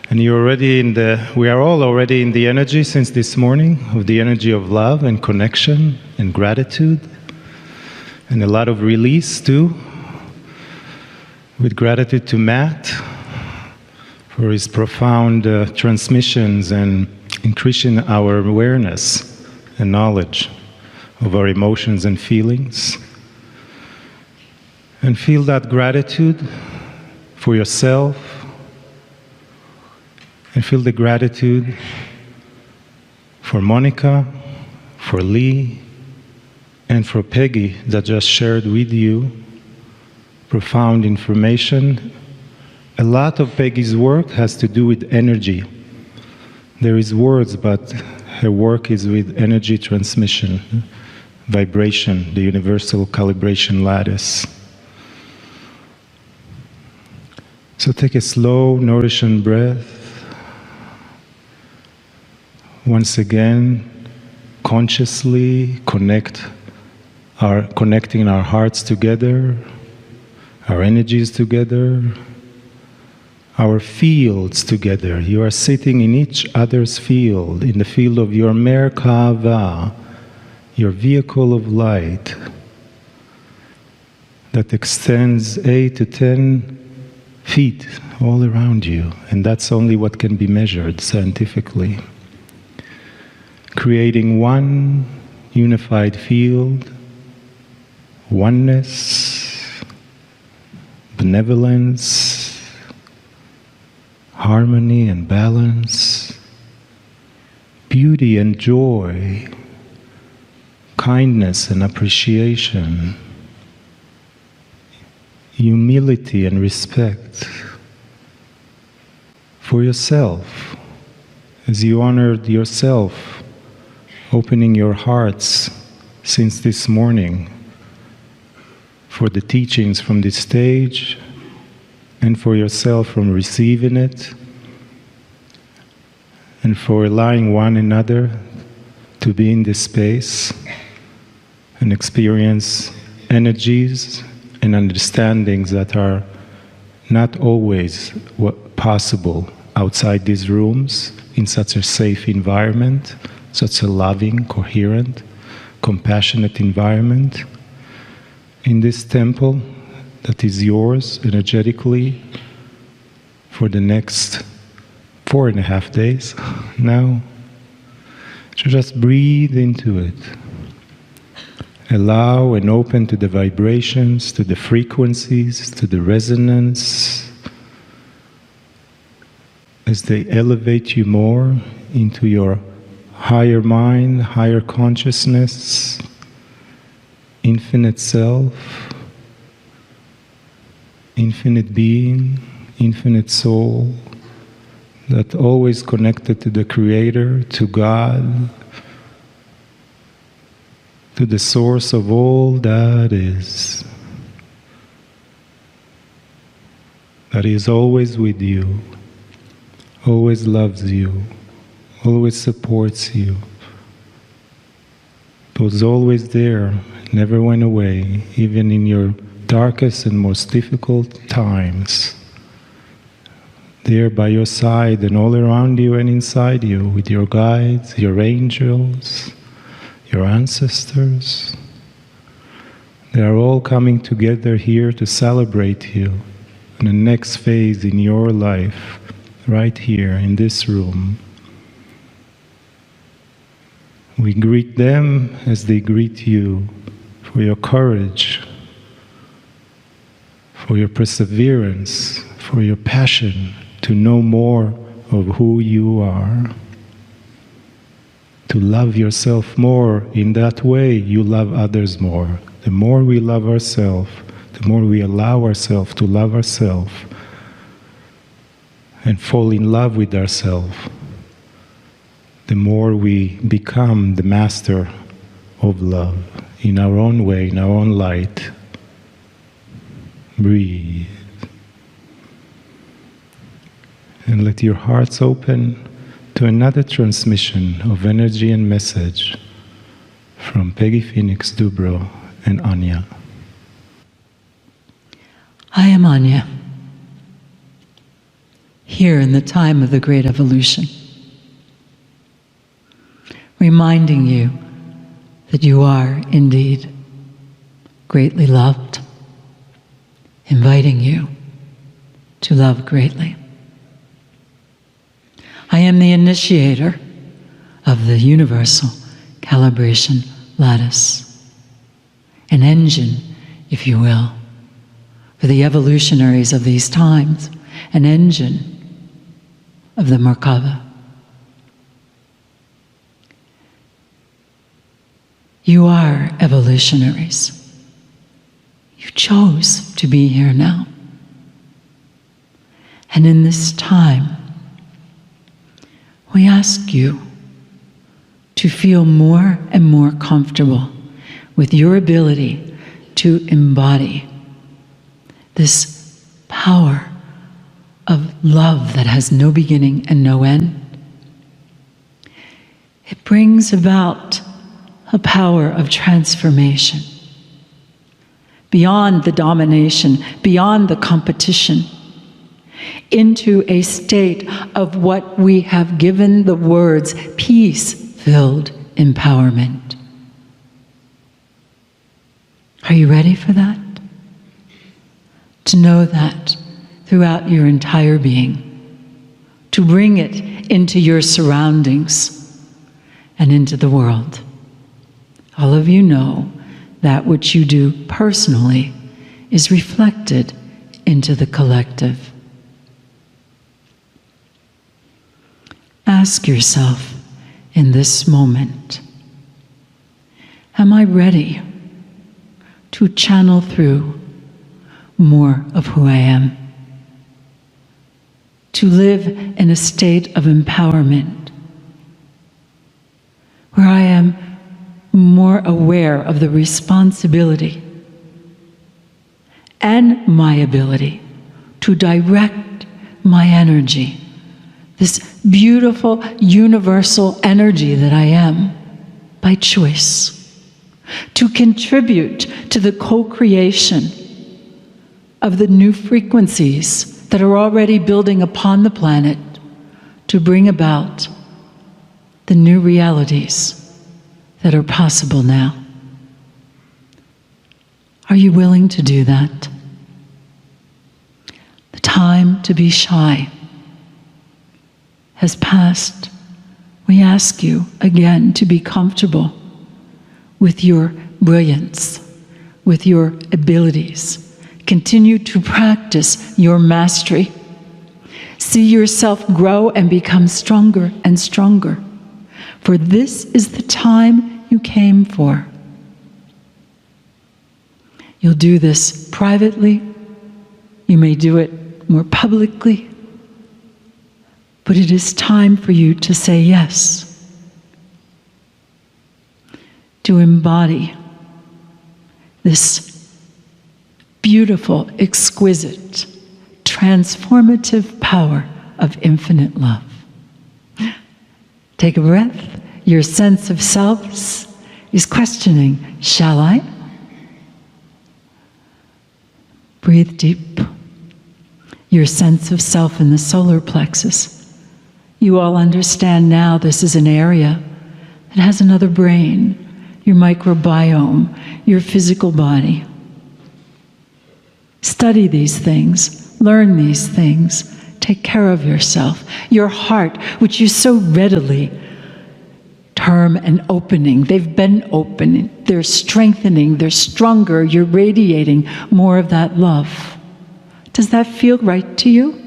And we are all already in the energy since this morning, of the energy of love and connection and gratitude, and a lot of release too. With gratitude to Matt for his profound transmissions and increasing our awareness and knowledge of our emotions and feelings. And feel that gratitude for yourself. And feel the gratitude for Monica, for Lee, and for Peggy that just shared with you profound information. A lot of Peggy's work has to do with energy. There is words, but her work is with energy transmission, vibration, the universal calibration lattice. So take a slow, nourishing breath. Once again, consciously connecting our hearts together, our energies together, our fields together. You are sitting in each other's field, in the field of your Merkava, your vehicle of light that extends 8 to 10 feet all around you, and that's only what can be measured scientifically. Creating one unified field, oneness, benevolence, harmony and balance, beauty and joy, kindness and appreciation, humility and respect for yourself, as you honored yourself, opening your hearts since this morning for the teachings from this stage, and for yourself from receiving it, and for allowing one another to be in this space and experience energies and understandings that are not always possible outside these rooms in such a safe environment, such a loving, coherent, compassionate environment. In this temple that is yours energetically for the next 4.5 days now. So just breathe into it. Allow and open to the vibrations, to the frequencies, to the resonance, as they elevate you more into your higher mind, higher consciousness, infinite self, infinite being, infinite soul, that always connected to the Creator, to God, to the source of all that is always with you, always loves you, always supports you, was always there, never went away, even in your darkest and most difficult times. There by your side and all around you and inside you, with your guides, your angels, your ancestors. They are all coming together here to celebrate you in the next phase in your life, right here in this room. We greet them as they greet you for your courage, for your perseverance, for your passion to know more of who you are, to love yourself more. In that way, you love others more. The more we love ourselves, the more we allow ourselves to love ourselves and fall in love with ourselves, the more we become the master of love in our own way, in our own light. Breathe. And let your hearts open to another transmission of energy and message from Peggy Phoenix Dubrow and Anya. I am Anya. here in the time of the Great Evolution, reminding you that you are indeed greatly loved, inviting you to love greatly. I am the initiator of the universal calibration lattice, an engine, if you will, for the evolutionaries of these times, an engine of the Merkaba. You are evolutionaries. You chose to be here now. And in this time, we ask you to feel more and more comfortable with your ability to embody this power of love that has no beginning and no end. It brings about a power of transformation beyond the domination, beyond the competition, into a state of what we have given the words peace-filled empowerment. Are you ready for that? To know that throughout your entire being, to bring it into your surroundings and into the world. All of you know that which you do personally is reflected into the collective. Ask yourself in this moment, am I ready to channel through more of who I am? To live in a state of empowerment where I am more aware of the responsibility and my ability to direct my energy, this beautiful universal energy that I am, by choice, to contribute to the co-creation of the new frequencies that are already building upon the planet to bring about the new realities that are possible now. Are you willing to do that? The time to be shy has passed. We ask you again to be comfortable with your brilliance, with your abilities. Continue to practice your mastery. See yourself grow and become stronger and stronger. For this is the time you came for. You'll do this privately. You may do it more publicly. But it is time for you to say yes. To embody this beautiful, exquisite, transformative power of infinite love. Take a breath. Your sense of self is questioning, shall I? Breathe deep. Your sense of self in the solar plexus. You all understand now this is an area that has another brain, your microbiome, your physical body. Study these things, learn these things, take care of yourself. Your heart, which you so readily term an opening. They've been open, they're strengthening, they're stronger, you're radiating more of that love. Does that feel right to you?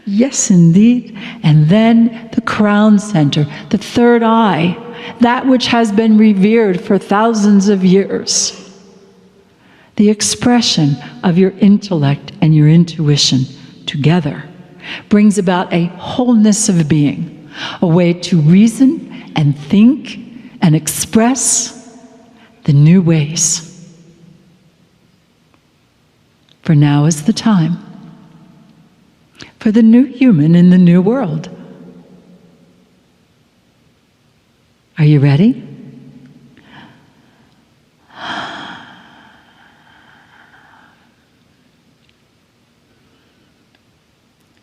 Yes, indeed. And then the crown center, the third eye, that which has been revered for thousands of years. The expression of your intellect and your intuition together brings about a wholeness of being, a way to reason and think and express the new ways. For now is the time for the new human in the new world. Are you ready?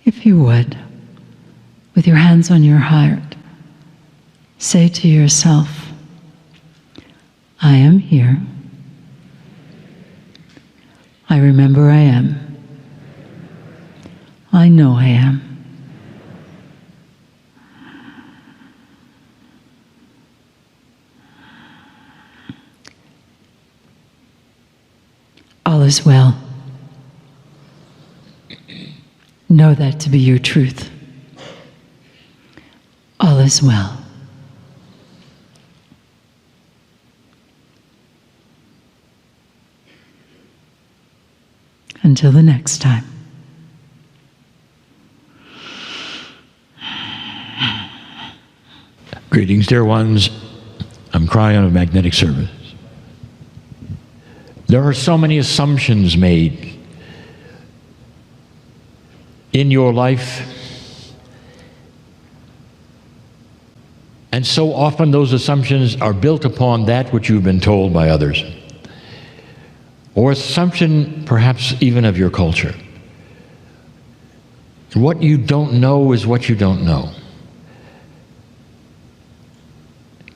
If if you would, with your hands on your heart, say to yourself, I am here. I remember I am. I know I am. All is well. Know that to be your truth. All is well. Until the next time. Greetings, dear ones. I'm Cryon of Magnetic Service. There are so many assumptions made in your life, and so often those assumptions are built upon that which you've been told by others, or assumption perhaps even of your culture. And what you don't know is what you don't know.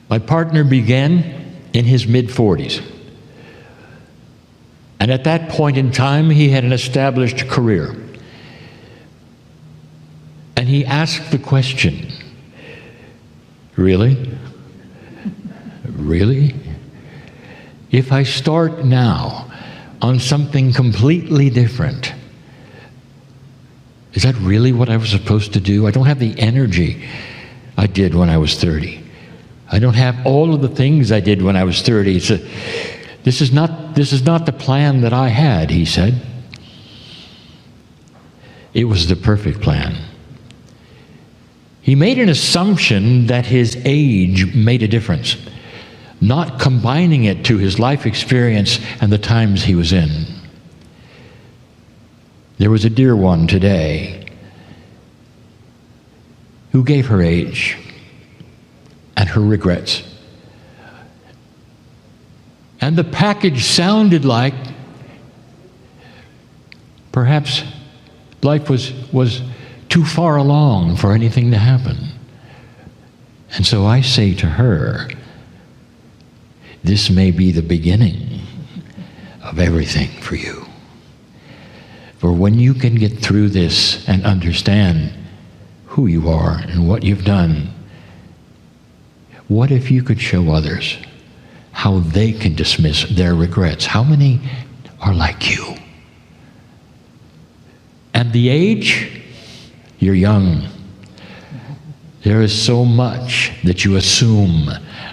My partner began in his mid-40s. And at that point in time, he had an established career. And he asked the question, really? Really? If I start now on something completely different, is that really what I was supposed to do? I don't have the energy I did when I was 30. I don't have all of the things I did when I was 30. This is not the plan that I had, he said. It was the perfect plan. He made an assumption that his age made a difference, not combining it to his life experience and the times he was in. There was a dear one today who gave her age and her regrets. And the package sounded like perhaps life was too far along for anything to happen. And so I say to her, this may be the beginning of everything for you. For when you can get through this and understand who you are and what you've done, what if you could show others how they can dismiss their regrets? How many are like you? And the age, you're young. There is so much that you assume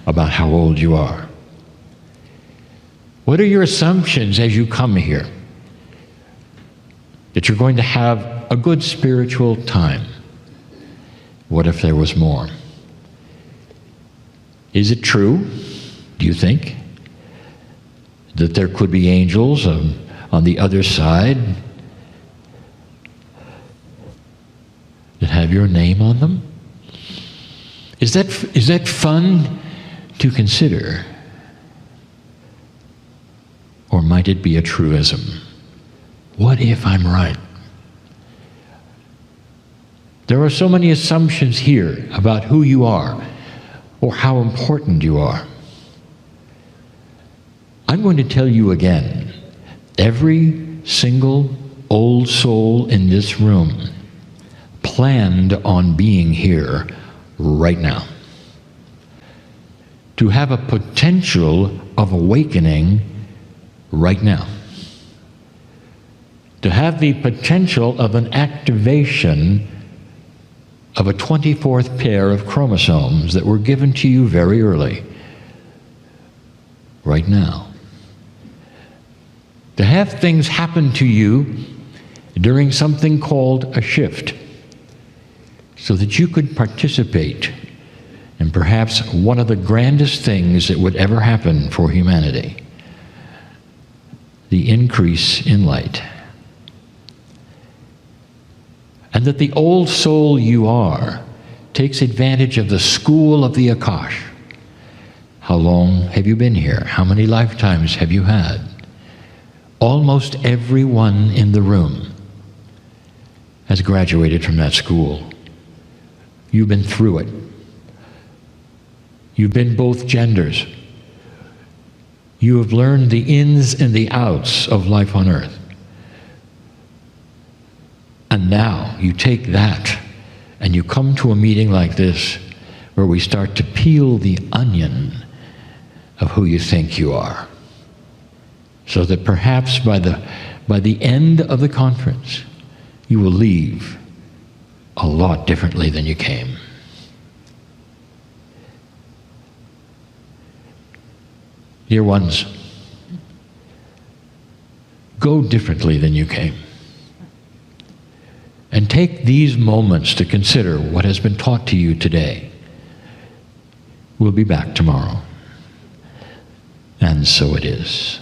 about how old you are. What are your assumptions as you come here? That you're going to have a good spiritual time. What if there was more? Is it true, do you think, that there could be angels on the other side that have your name on them? Is that fun to consider? Or might it be a truism? What if I'm right? There are so many assumptions here about who you are or how important you are. I'm going to tell you again, every single old soul in this room planned on being here right now. To have a potential of awakening right now. To have the potential of an activation of a 24th pair of chromosomes that were given to you very early, right now. To have things happen to you during something called a shift, so that you could participate in perhaps one of the grandest things that would ever happen for humanity, the increase in light. And that the old soul you are takes advantage of the school of the Akash. How long have you been here? How many lifetimes have you had? Almost everyone in the room has graduated from that school. You've been through it. You've been both genders. You have learned the ins and the outs of life on earth. And now you take that and you come to a meeting like this where we start to peel the onion of who you think you are. So that perhaps by the end of the conference, you will leave a lot differently than you came. Dear ones, go differently than you came. And take these moments to consider what has been taught to you today. We'll be back tomorrow. And so it is.